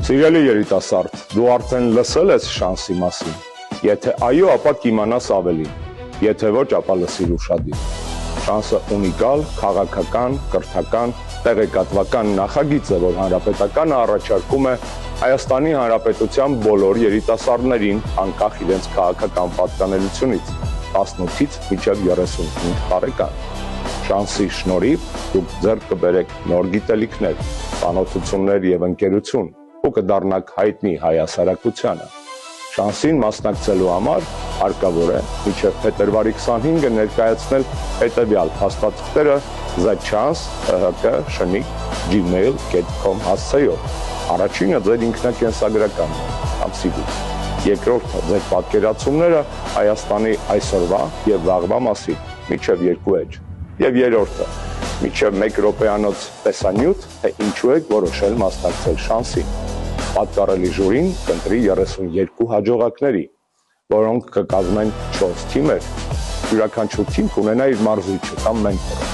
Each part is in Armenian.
Սիրելի երիտասարդ, դու արդեն լսել ես շանսի մասին։ Եթե այո, ապա կիմանաս ավելին։ Եթե ոչ, ապա լսիր ուշադիր։ Շանսը ունիկալ, քաղաքական, կրթական, տեղեկատվական նախագիծ է, որ հանրապետականը առաջարկում է Հայաստանի Հանրապետության բոլոր երիտասարդներին, անկախ իրենց քաղաքական պատկանելությունից, 18-ից մինչև 35 տարեկան։ Շանսի շնորհիվ դուք ձեռք կբերեք նոր գիտելիքներ, ծանոթություններ եւ ընկերություն ու կդառնաք հայտնի հայ հասարակությանը։ Շանսին մասնակցելու համար հարկավոր է մինչև փետրվարի 25-ը ներկայացնել հետևյալ փաստաթղթերը thechance@gmail.com հասցեով։ Առաջինը ձեր ինքնակենսագրականն է, ամսիվի։ Երկրորդը ձեր պատկերացումները Հայաստանի այսօրվա եւ վաղվա մասին, մինչև 2 էջ։ Եվ երրորդը, մինչև 1 րոպեանոց տեսանյութ, թե ինչու եք որոշել մասնակցել շանսին։ Պատկառելի ժյուրին կընտրի 32 հաջողակների, որոնք կկազմեն 4 թիմեր։ Յուրաքանչյուր թիմ կունենա իր մարզիչը կամ մենտորը։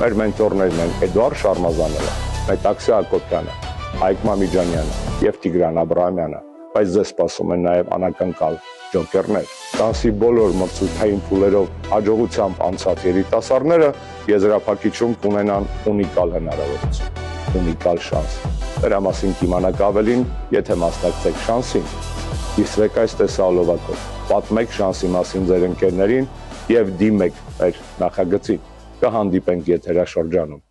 Մեր մենտորներն են Էդուարդ Շարմազանովը, Մետաքսյա Հակոբյանը, Հայկ Մամիջանյանը եւ Տիգրան Աբրահամյանը, բայց ձեզ սպասում են նաեւ անակնկալ ջոկերներ։ Շանսի բոլոր մրցույթային փուլերով հաջողությամբ անցած երիտասարդները եզրափակիչում կունենան ունիկալ հնարավորություն, ունիկալ շանս։ Դրա մասին կիմանաք ավելին, եթե մասնակցեք շանսին։ Հիսվեք այս տեսահոլովակով, պատմեք շանսի մասին ձեր ընկերներին եւ դիմեք մեր նախագծին։ Կհանդիպենք եթերաշրջանում։